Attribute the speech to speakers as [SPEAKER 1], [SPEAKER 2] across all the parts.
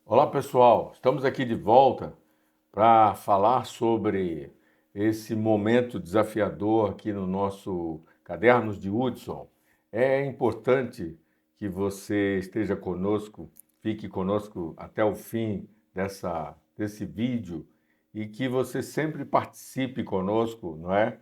[SPEAKER 1] Olá pessoal, estamos aqui de volta para falar sobre esse momento desafiador aqui no nosso Cadernos de Hudson. É importante que você esteja conosco, fique conosco até o fim desse vídeo e que você sempre participe conosco, não é?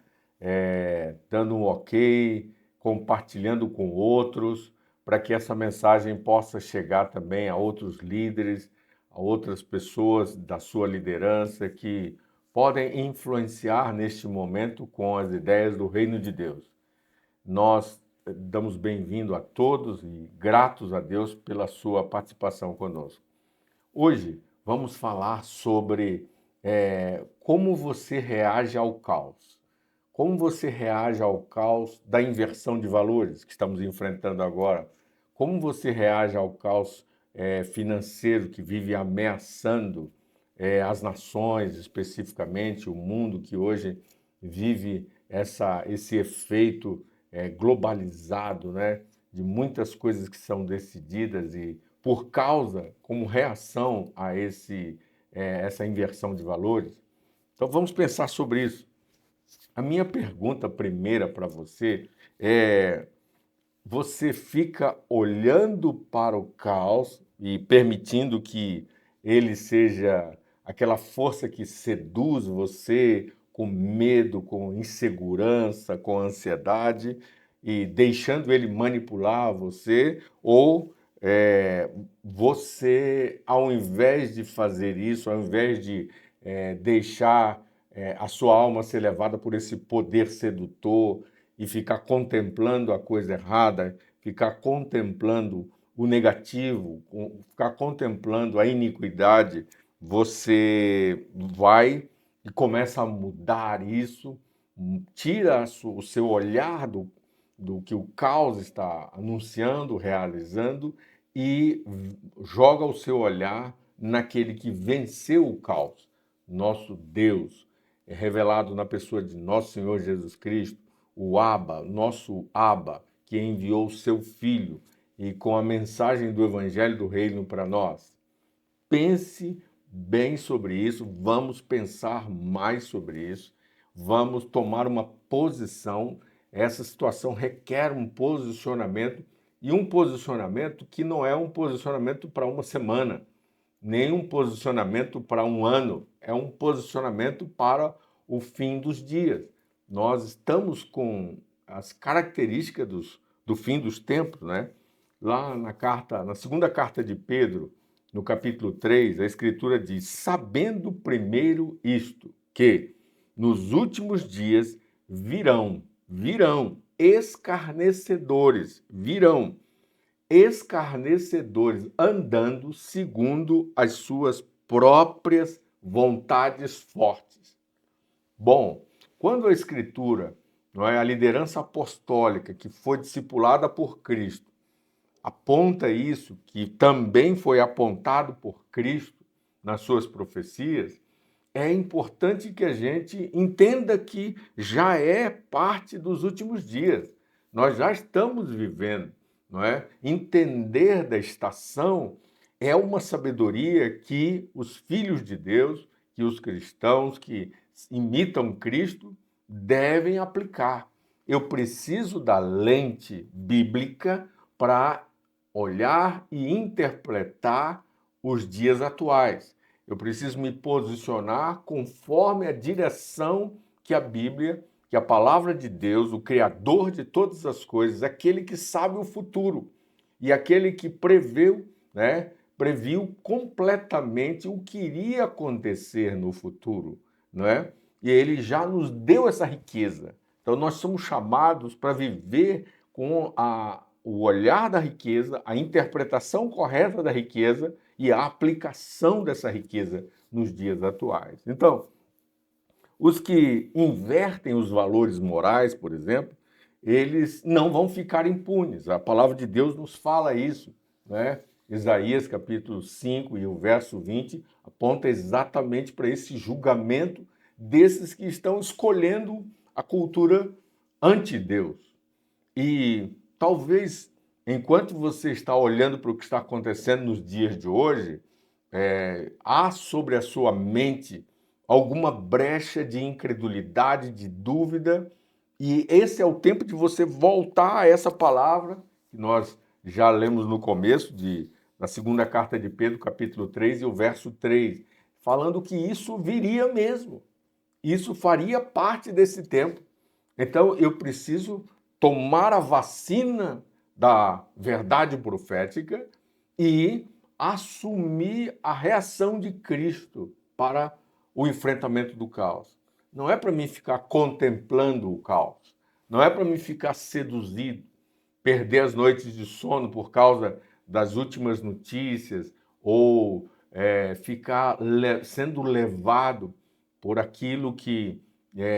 [SPEAKER 1] Dando um ok, compartilhando com outros, para que essa mensagem possa chegar também a outros líderes, a outras pessoas da sua liderança que podem influenciar neste momento com as ideias do Reino de Deus. Nós damos bem-vindo a todos e gratos a Deus pela sua participação conosco. Hoje vamos falar sobre como você reage ao caos. Como você reage ao caos da inversão de valores que estamos enfrentando agora? Como você reage ao caos financeiro que vive ameaçando as nações, especificamente o mundo que hoje vive esse efeito globalizado, né, de muitas coisas que são decididas e por causa, como reação a essa inversão de valores? Então vamos pensar sobre isso. A minha pergunta primeira para você é: você fica olhando para o caos e permitindo que ele seja aquela força que seduz você com medo, com insegurança, com ansiedade e deixando ele manipular você? Ou você, ao invés de fazer isso, ao invés de deixar a sua alma ser levada por esse poder sedutor e ficar contemplando a coisa errada, ficar contemplando o negativo, ficar contemplando a iniquidade, você vai e começa a mudar isso, tira o seu olhar do que o caos está anunciando, realizando, e joga o seu olhar naquele que venceu o caos, nosso Deus, é revelado na pessoa de nosso Senhor Jesus Cristo, o Abba, nosso Abba, que enviou o seu Filho e com a mensagem do Evangelho do Reino para nós. Pense bem sobre isso, vamos pensar mais sobre isso, vamos tomar uma posição. Essa situação requer um posicionamento, e um posicionamento que não é um posicionamento para uma semana, nem um posicionamento para um ano, é um posicionamento para o fim dos dias. Nós estamos com as características do fim dos tempos, né? Lá na segunda carta de Pedro, no capítulo 3, a Escritura diz: sabendo primeiro isto, que nos últimos dias virão escarnecedores, andando segundo as suas próprias vontades fortes. Bom, quando a Escritura, não é, a liderança apostólica que foi discipulada por Cristo, aponta isso, que também foi apontado por Cristo nas suas profecias, é importante que a gente entenda que já é parte dos últimos dias. Nós já estamos vivendo, não é? Entender da estação é uma sabedoria que os filhos de Deus, que os cristãos que imitam Cristo devem aplicar. Eu preciso da lente bíblica para olhar e interpretar os dias atuais. Eu preciso me posicionar conforme a direção que a Bíblia, que a palavra de Deus, o Criador de todas as coisas, aquele que sabe o futuro e aquele que previu completamente o que iria acontecer no futuro, não é? E ele já nos deu essa riqueza. Então nós somos chamados para viver com o olhar da riqueza, a interpretação correta da riqueza e a aplicação dessa riqueza nos dias atuais. Então, os que invertem os valores morais, por exemplo, eles não vão ficar impunes. A palavra de Deus nos fala isso, né? Isaías capítulo 5 e o verso 20 aponta exatamente para esse julgamento desses que estão escolhendo a cultura anti-Deus. E talvez, enquanto você está olhando para o que está acontecendo nos dias de hoje, há sobre a sua mente alguma brecha de incredulidade, de dúvida, e esse é o tempo de você voltar a essa palavra que nós já lemos no começo na segunda carta de Pedro, capítulo 3 e o verso 3, falando que isso viria mesmo. Isso faria parte desse tempo. Então eu preciso tomar a vacina da verdade profética e assumir a reação de Cristo para o enfrentamento do caos. Não é para mim ficar contemplando o caos. Não é para mim ficar seduzido, perder as noites de sono por causa das últimas notícias ou ficar sendo levado por aquilo que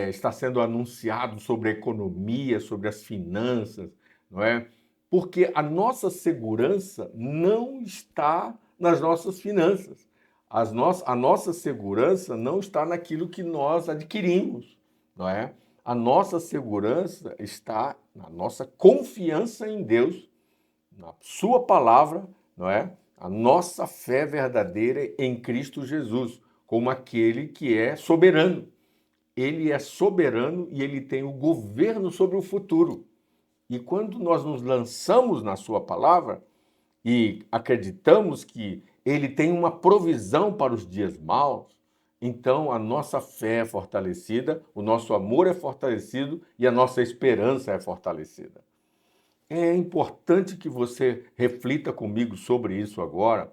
[SPEAKER 1] está sendo anunciado sobre a economia, sobre as finanças, não é? Porque a nossa segurança não está nas nossas finanças. A nossa segurança não está naquilo que nós adquirimos, não é? A nossa segurança está na nossa confiança em Deus, na sua palavra, não é? A nossa fé verdadeira em Cristo Jesus, como aquele que é soberano. Ele é soberano e ele tem o governo sobre o futuro. E quando nós nos lançamos na sua palavra e acreditamos que ele tem uma provisão para os dias maus, então a nossa fé é fortalecida, o nosso amor é fortalecido e a nossa esperança é fortalecida. É importante que você reflita comigo sobre isso agora,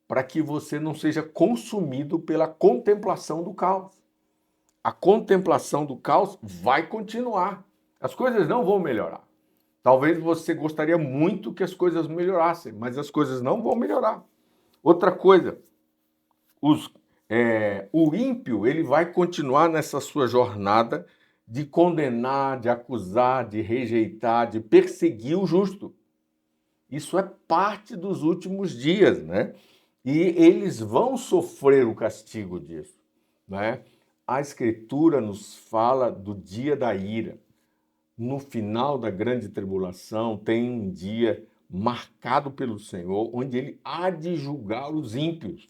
[SPEAKER 1] para que você não seja consumido pela contemplação do caos. A contemplação do caos vai continuar. As coisas não vão melhorar. Talvez você gostaria muito que as coisas melhorassem, mas as coisas não vão melhorar. Outra coisa, o ímpio ele vai continuar nessa sua jornada de condenar, de acusar, de rejeitar, de perseguir o justo. Isso é parte dos últimos dias, né? E eles vão sofrer o castigo disso, né? A Escritura nos fala do dia da ira. No final da grande tribulação, tem um dia marcado pelo Senhor, onde ele há de julgar os ímpios.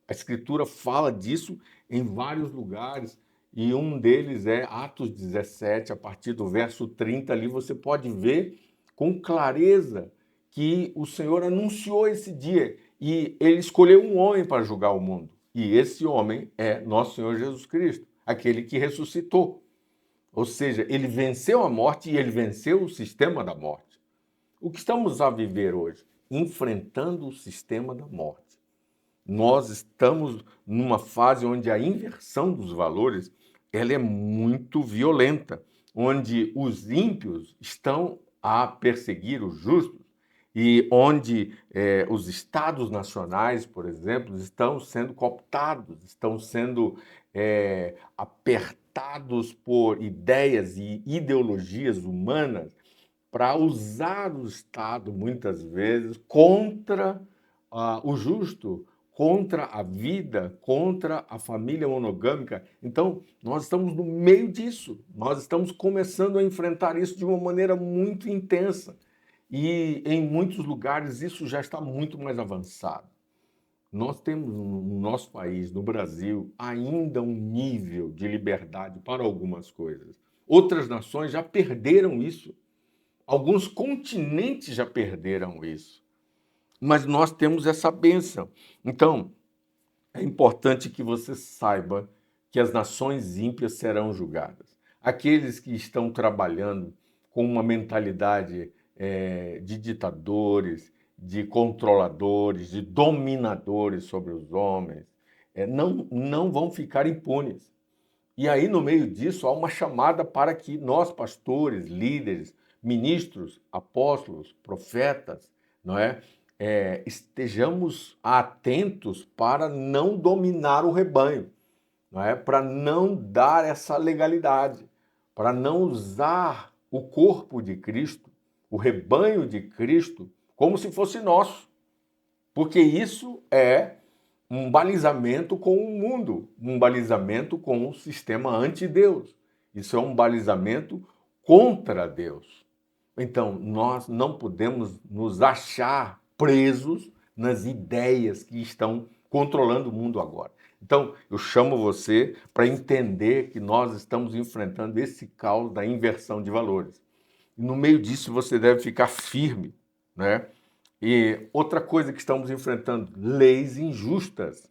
[SPEAKER 1] A Escritura fala disso em vários lugares, e um deles é Atos 17, a partir do verso 30, ali você pode ver com clareza que o Senhor anunciou esse dia, e ele escolheu um homem para julgar o mundo. E esse homem é nosso Senhor Jesus Cristo, aquele que ressuscitou. Ou seja, ele venceu a morte e ele venceu o sistema da morte. O que estamos a viver hoje? Enfrentando o sistema da morte. Nós estamos numa fase onde a inversão dos valores ela é muito violenta, onde os ímpios estão a perseguir os justos e onde os estados nacionais, por exemplo, estão sendo cooptados, estão sendo apertados por ideias e ideologias humanas para usar o Estado, muitas vezes, contra o justo, contra a vida, contra a família monogâmica. Então, nós estamos no meio disso. Nós estamos começando a enfrentar isso de uma maneira muito intensa. E em muitos lugares isso já está muito mais avançado. Nós temos no nosso país, no Brasil, ainda um nível de liberdade para algumas coisas. Outras nações já perderam isso. Alguns continentes já perderam isso. Mas nós temos essa bênção. Então, é importante que você saiba que as nações ímpias serão julgadas. Aqueles que estão trabalhando com uma mentalidade de ditadores, de controladores, de dominadores sobre os homens, não vão ficar impunes. E aí, no meio disso, há uma chamada para que nós, pastores, líderes, ministros, apóstolos, profetas, não é? Estejamos atentos para não dominar o rebanho, não é? Para não dar essa legalidade, para não usar o corpo de Cristo, o rebanho de Cristo, como se fosse nosso, porque isso é um balizamento com o mundo, um balizamento com o sistema anti-Deus. Isso é um balizamento contra Deus. Então, nós não podemos nos achar presos nas ideias que estão controlando o mundo agora. Então, eu chamo você para entender que nós estamos enfrentando esse caos da inversão de valores. E no meio disso você deve ficar firme, né? E outra coisa que estamos enfrentando, leis injustas,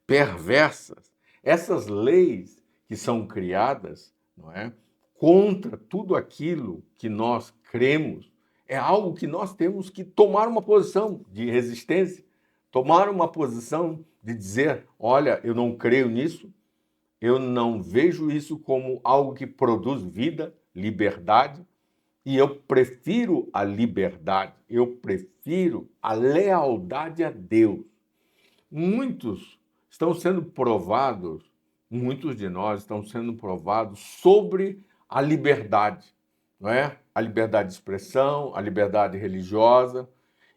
[SPEAKER 1] perversas. Essas leis que são criadas, não é, contra tudo aquilo que nós cremos, é algo que nós temos que tomar uma posição de resistência, tomar uma posição de dizer, olha, eu não creio nisso, eu não vejo isso como algo que produz vida, liberdade, e eu prefiro a liberdade, eu prefiro a lealdade a Deus. Muitos estão sendo provados, muitos de nós estão sendo provados sobre a liberdade, não é? A liberdade de expressão, a liberdade religiosa,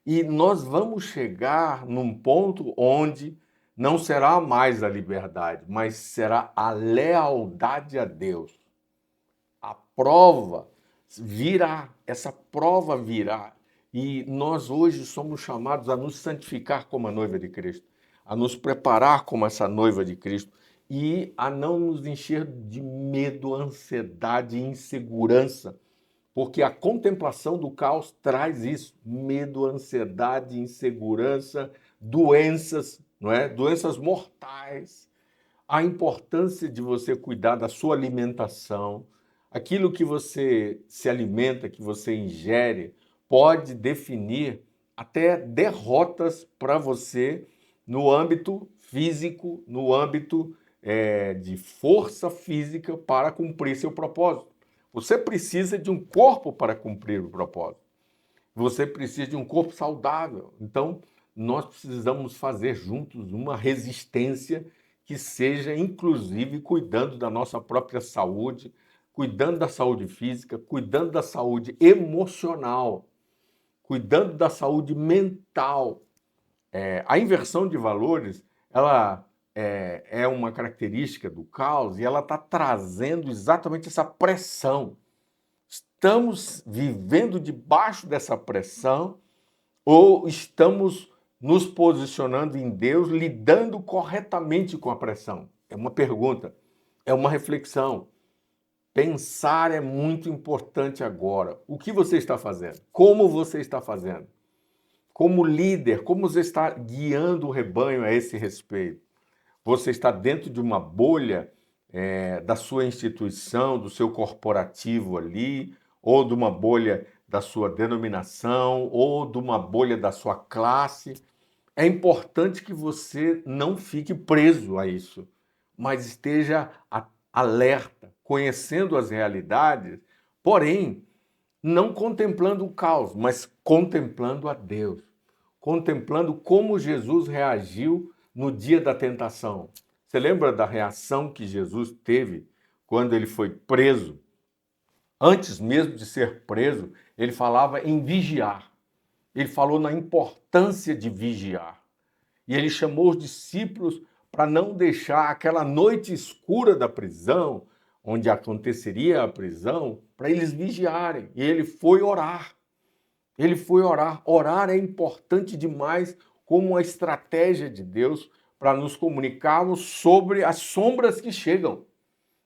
[SPEAKER 1] e nós vamos chegar num ponto onde não será mais a liberdade, mas será a lealdade a Deus. A prova virá, essa prova virá. E nós hoje somos chamados a nos santificar como a noiva de Cristo, a nos preparar como essa noiva de Cristo e a não nos encher de medo, ansiedade e insegurança, porque a contemplação do caos traz isso: medo, ansiedade, insegurança, doenças, não é? Doenças mortais. A importância de você cuidar da sua alimentação, aquilo que você se alimenta, que você ingere, pode definir até derrotas para você no âmbito físico, no âmbito de força física para cumprir seu propósito. Você precisa de um corpo para cumprir o propósito. Você precisa de um corpo saudável. Então, nós precisamos fazer juntos uma resistência que seja, inclusive, cuidando da nossa própria saúde, cuidando da saúde física, cuidando da saúde emocional, cuidando da saúde mental. A inversão de valores, ela é uma característica do caos e ela está trazendo exatamente essa pressão. Estamos vivendo debaixo dessa pressão ou estamos nos posicionando em Deus, lidando corretamente com a pressão? É uma pergunta, é uma reflexão. Pensar é muito importante agora. O que você está fazendo? Como você está fazendo? Como líder, como você está guiando o rebanho a esse respeito? Você está dentro de uma bolha da sua instituição, do seu corporativo ali, ou de uma bolha da sua denominação, ou de uma bolha da sua classe? É importante que você não fique preso a isso, mas esteja alerta, conhecendo as realidades, porém, não contemplando o caos, mas contemplando a Deus, contemplando como Jesus reagiu no dia da tentação. Você lembra da reação que Jesus teve quando ele foi preso? Antes mesmo de ser preso, ele falava em vigiar. Ele falou na importância de vigiar. E ele chamou os discípulos para não deixar aquela noite escura da prisão, onde aconteceria a prisão, para eles vigiarem. E ele foi orar. Ele foi orar. Orar é importante demais como uma estratégia de Deus para nos comunicarmos sobre as sombras que chegam.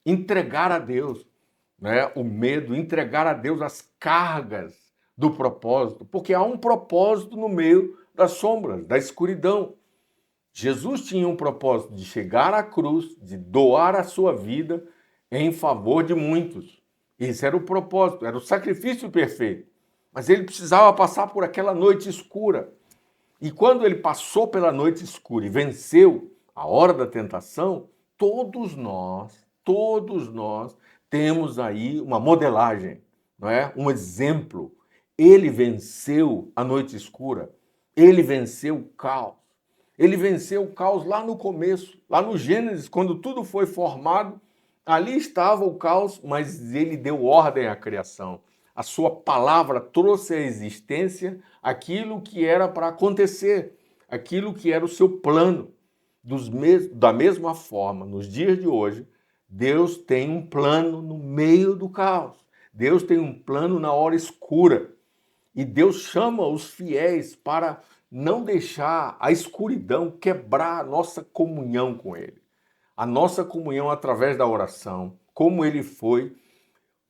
[SPEAKER 1] Entregar a Deus, né, o medo, entregar a Deus as cargas do propósito, porque há um propósito no meio das sombras, da escuridão. Jesus tinha um propósito de chegar à cruz, de doar a sua vida em favor de muitos. Esse era o propósito, era o sacrifício perfeito. Mas ele precisava passar por aquela noite escura. E quando ele passou pela noite escura e venceu a hora da tentação, todos nós temos aí uma modelagem, não é? Um exemplo. Ele venceu a noite escura, ele venceu o caos. Ele venceu o caos lá no começo, lá no Gênesis, quando tudo foi formado, ali estava o caos, mas ele deu ordem à criação. A sua palavra trouxe à existência aquilo que era para acontecer, aquilo que era o seu plano. Da mesma forma, nos dias de hoje, Deus tem um plano no meio do caos. Deus tem um plano na hora escura. E Deus chama os fiéis para não deixar a escuridão quebrar a nossa comunhão com Ele. A nossa comunhão através da oração, como Ele foi.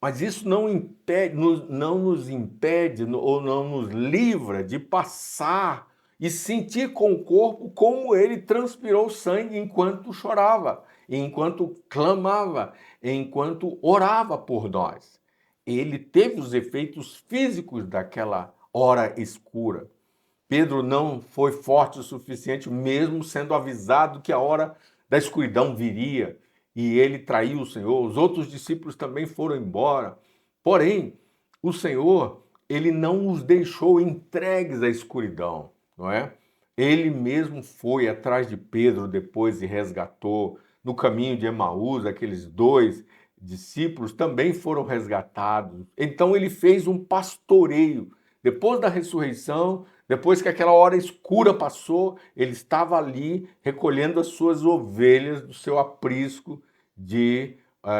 [SPEAKER 1] Mas isso não impede, não nos impede ou não nos livra de passar e sentir com o corpo como ele transpirou sangue enquanto chorava, enquanto clamava, enquanto orava por nós. Ele teve os efeitos físicos daquela hora escura. Pedro não foi forte o suficiente, mesmo sendo avisado que a hora da escuridão viria, e ele traiu o Senhor. Os outros discípulos também foram embora. Porém, o Senhor, ele não os deixou entregues à escuridão, não é? Ele mesmo foi atrás de Pedro depois e resgatou. No caminho de Emaús, aqueles dois discípulos também foram resgatados. Então ele fez um pastoreio. Depois da ressurreição, depois que aquela hora escura passou, ele estava ali recolhendo as suas ovelhas do seu aprisco de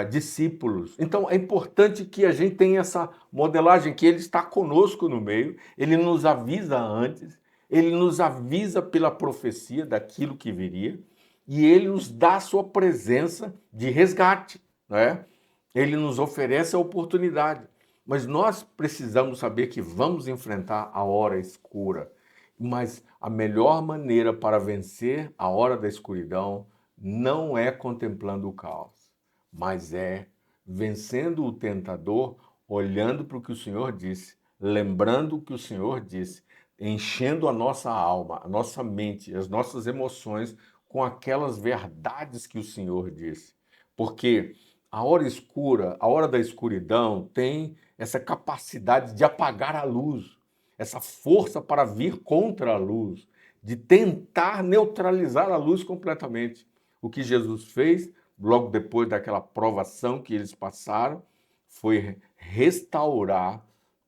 [SPEAKER 1] discípulos. Então é importante que a gente tenha essa modelagem, que ele está conosco no meio, ele nos avisa antes, ele nos avisa pela profecia daquilo que viria, e ele nos dá a sua presença de resgate, né? Ele nos oferece a oportunidade. Mas nós precisamos saber que vamos enfrentar a hora escura. Mas a melhor maneira para vencer a hora da escuridão não é contemplando o caos, mas é vencendo o tentador, olhando para o que o Senhor disse, lembrando o que o Senhor disse, enchendo a nossa alma, a nossa mente, as nossas emoções com aquelas verdades que o Senhor disse. Porque a hora escura, a hora da escuridão tem essa capacidade de apagar a luz, essa força para vir contra a luz, de tentar neutralizar a luz completamente. O que Jesus fez, logo depois daquela provação que eles passaram, foi restaurar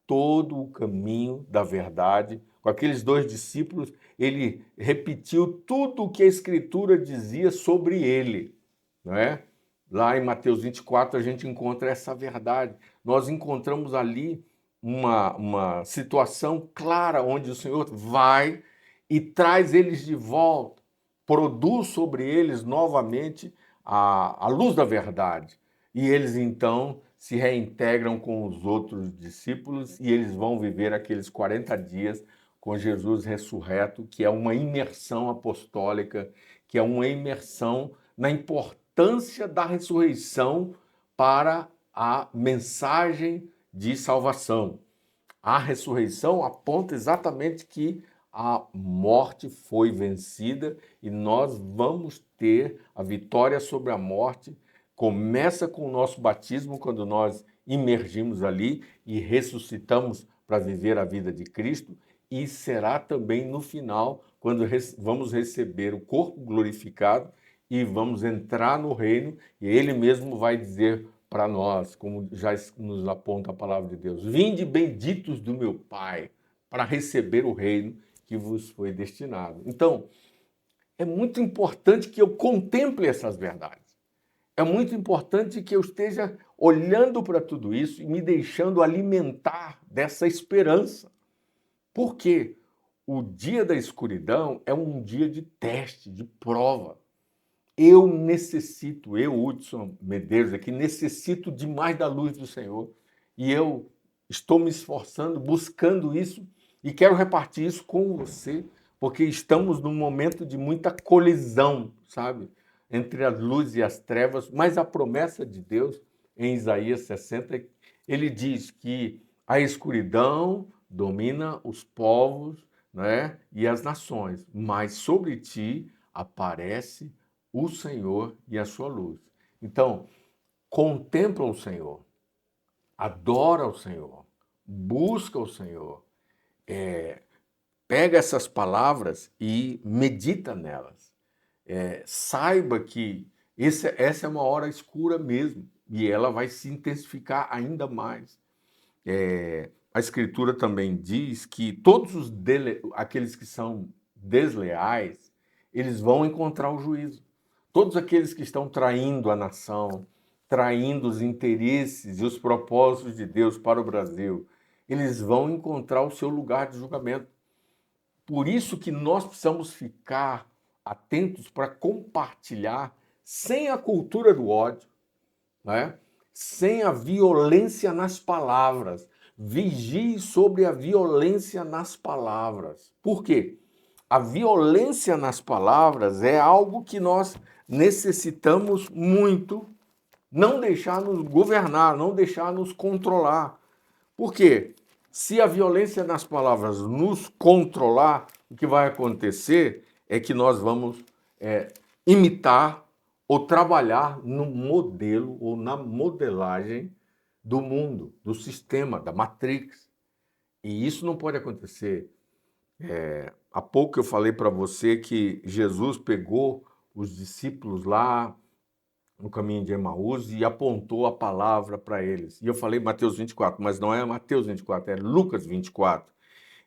[SPEAKER 1] todo o caminho da verdade. Com aqueles dois discípulos, ele repetiu tudo o que a Escritura dizia sobre ele, não é? Lá em Mateus 24 a gente encontra essa verdade. Nós encontramos ali uma situação clara onde o Senhor vai e traz eles de volta, produz sobre eles novamente a luz da verdade. E eles então se reintegram com os outros discípulos e eles vão viver aqueles 40 dias com Jesus ressurreto, que é uma imersão apostólica, que é uma imersão na importância da ressurreição para a mensagem de salvação. A ressurreição aponta exatamente que a morte foi vencida e nós vamos ter a vitória sobre a morte. Começa com o nosso batismo, quando nós imergimos ali e ressuscitamos para viver a vida de Cristo, e será também no final, quando vamos receber o corpo glorificado e vamos entrar no reino, e Ele mesmo vai dizer para nós, como já nos aponta a palavra de Deus: vinde benditos do meu Pai, para receber o reino que vos foi destinado. Então, é muito importante que eu contemple essas verdades. É muito importante que eu esteja olhando para tudo isso e me deixando alimentar dessa esperança. Porque o dia da escuridão é um dia de teste, de prova. Eu necessito, Hudson Medeiros aqui, necessito demais da luz do Senhor. E eu estou me esforçando, buscando isso e quero repartir isso com você, porque estamos num momento de muita colisão, sabe? Entre a luz e as trevas, mas a promessa de Deus em Isaías 60, ele diz que a escuridão domina os povos, né, e as nações, mas sobre ti aparece o Senhor e a sua luz. Então, contempla o Senhor, adora o Senhor, busca o Senhor, pega essas palavras e medita nelas. Saiba que essa é uma hora escura mesmo e ela vai se intensificar ainda mais. A Escritura também diz que todos aqueles que são desleais, eles vão encontrar o juízo. Todos aqueles que estão traindo a nação, traindo os interesses e os propósitos de Deus para o Brasil, eles vão encontrar o seu lugar de julgamento. Por isso que nós precisamos ficar atentos para compartilhar sem a cultura do ódio, né? Sem a violência nas palavras. Vigie sobre a violência nas palavras. Por quê? A violência nas palavras é algo que nós necessitamos muito não deixar nos governar, não deixar nos controlar. Por quê? Se a violência nas palavras nos controlar, o que vai acontecer é que nós vamos imitar ou trabalhar no modelo ou na modelagem do mundo, do sistema, da Matrix. E isso não pode acontecer. Há pouco eu falei para você que Jesus pegou os discípulos lá no caminho de Emaús e apontou a palavra para eles. E eu falei Mateus 24, mas não é Mateus 24, é Lucas 24.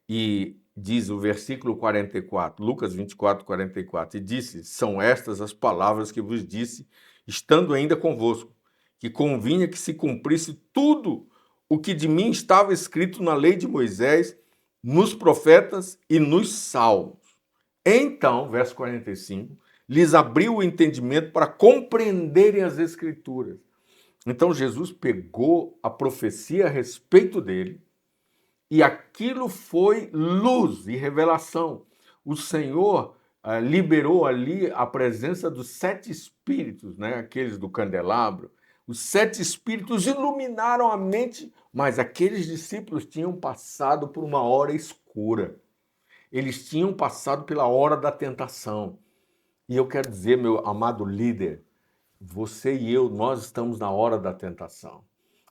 [SPEAKER 1] E diz o versículo 44, Lucas 24, 44, e disse, são estas as palavras que vos disse, estando ainda convosco, que convinha que se cumprisse tudo o que de mim estava escrito na lei de Moisés, nos profetas e nos salmos. Então, verso 45, lhes abriu o entendimento para compreenderem as Escrituras. Então, Jesus pegou a profecia a respeito dele e aquilo foi luz e revelação. O Senhor liberou ali a presença dos 7 espíritos, né? Aqueles do candelabro. Os 7 espíritos iluminaram a mente, mas aqueles discípulos tinham passado por uma hora escura. Eles tinham passado pela hora da tentação. E eu quero dizer, meu amado líder, você e eu, nós estamos na hora da tentação.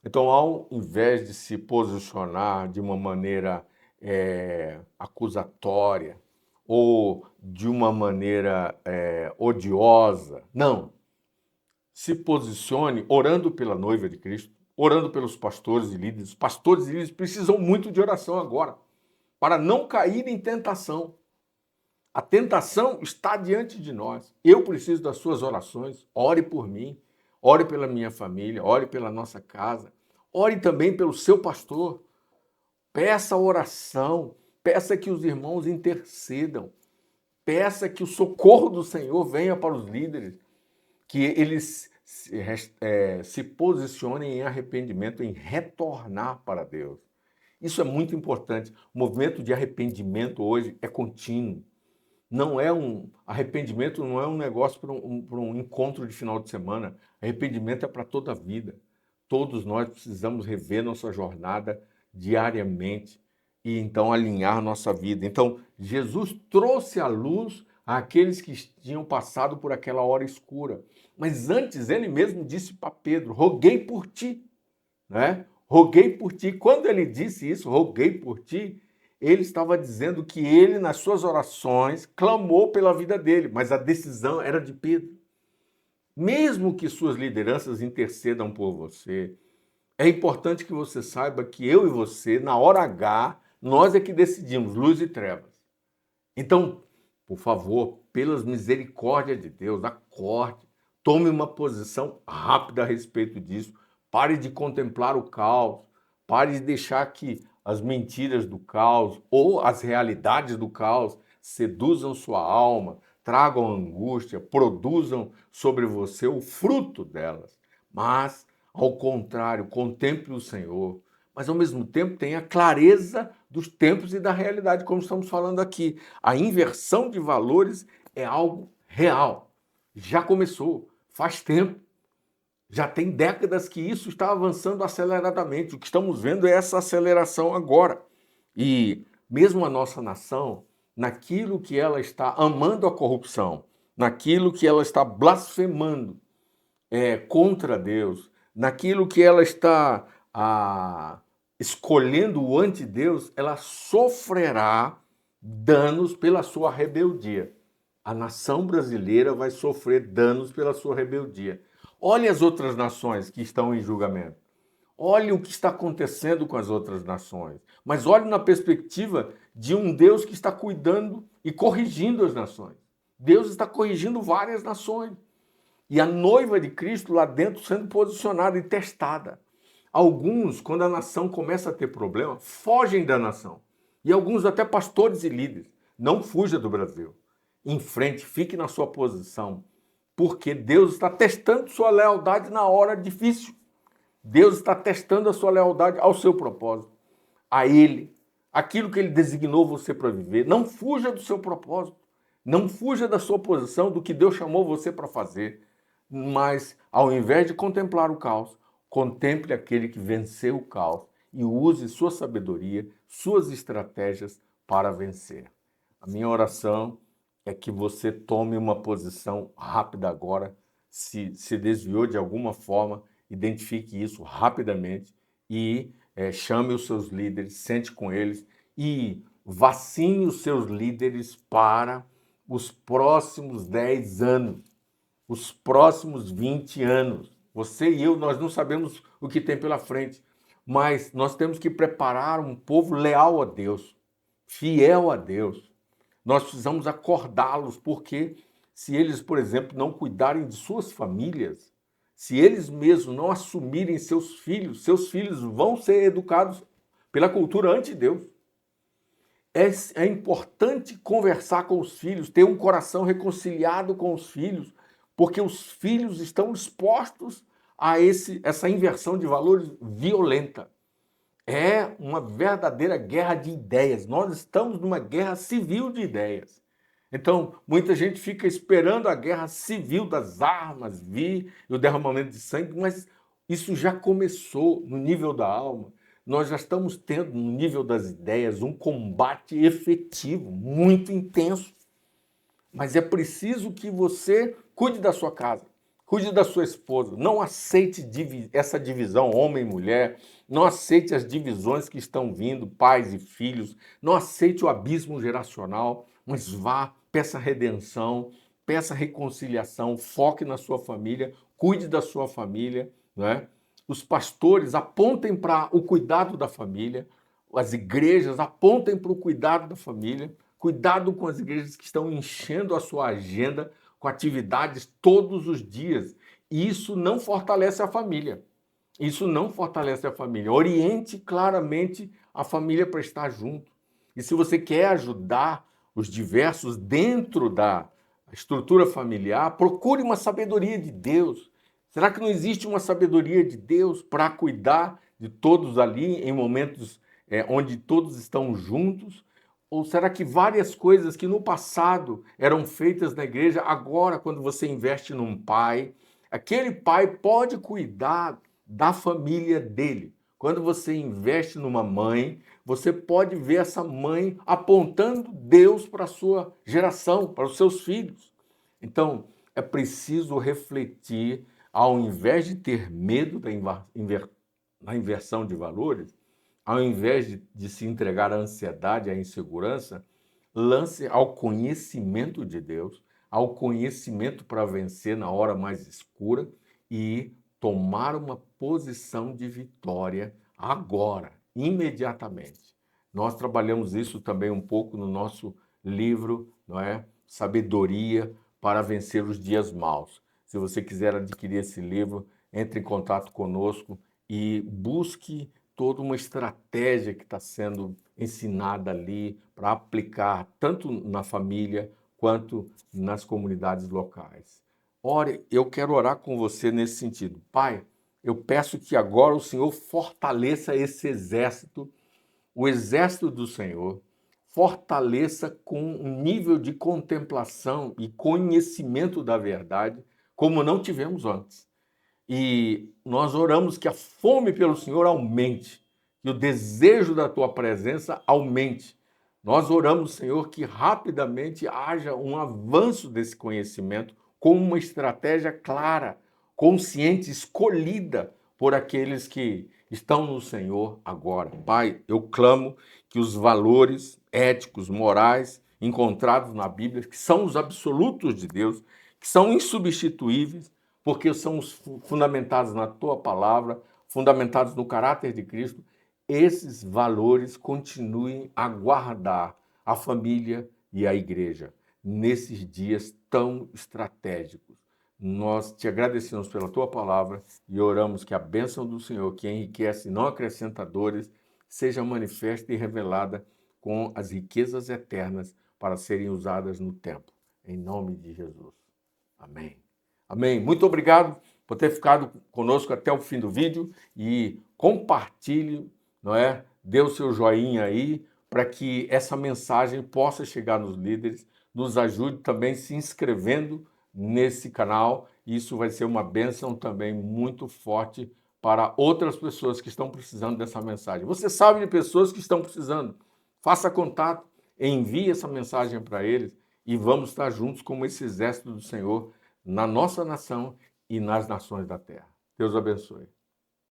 [SPEAKER 1] Então, ao invés de se posicionar de uma maneira acusatória ou de uma maneira odiosa, não. Se posicione orando pela noiva de Cristo, orando pelos pastores e líderes. Os pastores e líderes precisam muito de oração agora, para não cair em tentação. A tentação está diante de nós. Eu preciso das suas orações. Ore por mim, ore pela minha família, ore pela nossa casa. Ore também pelo seu pastor. Peça oração, peça que os irmãos intercedam. Peça que o socorro do Senhor venha para os líderes, que eles se posicionem em arrependimento, em retornar para Deus. Isso é muito importante. O movimento de arrependimento hoje é contínuo. Não é arrependimento não é um negócio para um encontro de final de semana. Arrependimento é para toda a vida. Todos nós precisamos rever nossa jornada diariamente e então alinhar nossa vida. Então, Jesus trouxe a luz àqueles que tinham passado por aquela hora escura. Mas antes ele mesmo disse para Pedro, roguei por ti, né? Roguei por ti. Quando ele disse isso, roguei por ti, ele estava dizendo que ele, nas suas orações, clamou pela vida dele, mas a decisão era de Pedro. Mesmo que suas lideranças intercedam por você, é importante que você saiba que eu e você, na hora H, nós é que decidimos, luz e trevas. Então, por favor, pelas misericórdias de Deus, acorde, tome uma posição rápida a respeito disso, pare de contemplar o caos, pare de deixar que as mentiras do caos ou as realidades do caos seduzam sua alma, tragam angústia, produzam sobre você o fruto delas. Mas, ao contrário, contemple o Senhor, mas ao mesmo tempo tenha clareza dos tempos e da realidade, como estamos falando aqui. A inversão de valores é algo real. Já começou, faz tempo. Já tem décadas que isso está avançando aceleradamente. O que estamos vendo é essa aceleração agora. E mesmo a nossa nação, naquilo que ela está amando a corrupção, naquilo que ela está blasfemando contra Deus, naquilo que ela está escolhendo o antideus, ela sofrerá danos pela sua rebeldia. A nação brasileira vai sofrer danos pela sua rebeldia. Olhe as outras nações que estão em julgamento. Olhe o que está acontecendo com as outras nações. Mas olhe na perspectiva de um Deus que está cuidando e corrigindo as nações. Deus está corrigindo várias nações. E a noiva de Cristo lá dentro sendo posicionada e testada. Alguns, quando a nação começa a ter problema, fogem da nação. E alguns até pastores e líderes. Não fuja do Brasil. Em frente, fique na sua posição, porque Deus está testando sua lealdade na hora difícil. Deus está testando a sua lealdade ao seu propósito, a Ele, aquilo que Ele designou você para viver. Não fuja do seu propósito, não fuja da sua posição, do que Deus chamou você para fazer. Mas, ao invés de contemplar o caos, contemple aquele que venceu o caos e use sua sabedoria, suas estratégias para vencer. A minha oração é que você tome uma posição rápida agora, se desviou de alguma forma, identifique isso rapidamente e chame os seus líderes, sente com eles e vacine os seus líderes para os próximos 10 anos, os próximos 20 anos. Você e eu, nós não sabemos o que tem pela frente, mas nós temos que preparar um povo leal a Deus, fiel a Deus. Nós precisamos acordá-los, porque se eles, por exemplo, não cuidarem de suas famílias, se eles mesmos não assumirem seus filhos vão ser educados pela cultura anti-Deus. É importante conversar com os filhos, ter um coração reconciliado com os filhos, porque os filhos estão expostos a essa inversão de valores violenta. É uma verdadeira guerra de ideias. Nós estamos numa guerra civil de ideias. Então, muita gente fica esperando a guerra civil das armas vir e o derramamento de sangue, mas isso já começou no nível da alma. Nós já estamos tendo, no nível das ideias, um combate efetivo, muito intenso. Mas é preciso que você cuide da sua casa, cuide da sua esposa. Não aceite essa divisão homem e mulher. Não aceite as divisões que estão vindo, pais e filhos. Não aceite o abismo geracional, mas vá, peça redenção, peça reconciliação, foque na sua família, cuide da sua família, né? Os pastores apontem para o cuidado da família, as igrejas apontem para o cuidado da família. Cuidado com as igrejas que estão enchendo a sua agenda com atividades todos os dias. E isso não fortalece a família. Isso não fortalece a família. Oriente claramente a família para estar junto. E se você quer ajudar os diversos dentro da estrutura familiar, procure uma sabedoria de Deus. Será que não existe uma sabedoria de Deus para cuidar de todos ali em momentos onde todos estão juntos? Ou será que várias coisas que no passado eram feitas na igreja, agora, quando você investe num pai, aquele pai pode cuidar da família dele. Quando você investe numa mãe, você pode ver essa mãe apontando Deus para a sua geração, para os seus filhos. Então, é preciso refletir, ao invés de ter medo da inversão de valores, ao invés de se entregar à ansiedade, à insegurança, lance ao conhecimento de Deus, ao conhecimento para vencer na hora mais escura e tomar uma posição de vitória agora, imediatamente. Nós trabalhamos isso também um pouco no nosso livro, não é? Sabedoria para vencer os dias maus. Se você quiser adquirir esse livro, entre em contato conosco e busque toda uma estratégia que está sendo ensinada ali para aplicar tanto na família quanto nas comunidades locais. Ore, eu quero orar com você nesse sentido. Pai, eu peço que agora o Senhor fortaleça esse exército, o exército do Senhor, fortaleça com um nível de contemplação e conhecimento da verdade como não tivemos antes. E nós oramos que a fome pelo Senhor aumente, que o desejo da tua presença aumente. Nós oramos, Senhor, que rapidamente haja um avanço desse conhecimento com uma estratégia clara, consciente, escolhida por aqueles que estão no Senhor agora. Pai, eu clamo que os valores éticos, morais encontrados na Bíblia, que são os absolutos de Deus, que são insubstituíveis, porque são fundamentados na tua palavra, fundamentados no caráter de Cristo, esses valores continuem a guardar a família e a igreja nesses dias tão estratégicos. Nós te agradecemos pela tua palavra e oramos que a bênção do Senhor, que enriquece e não acrescenta dores, seja manifesta e revelada com as riquezas eternas para serem usadas no tempo. Em nome de Jesus. Amém. Amém. Muito obrigado por ter ficado conosco até o fim do vídeo e compartilhe, não é? Dê o seu joinha aí para que essa mensagem possa chegar nos líderes. Nos ajude também se inscrevendo nesse canal. Isso vai ser uma bênção também muito forte para outras pessoas que estão precisando dessa mensagem. Você sabe de pessoas que estão precisando. Faça contato, envie essa mensagem para eles e vamos estar juntos como esse exército do Senhor na nossa nação e nas nações da terra. Deus abençoe.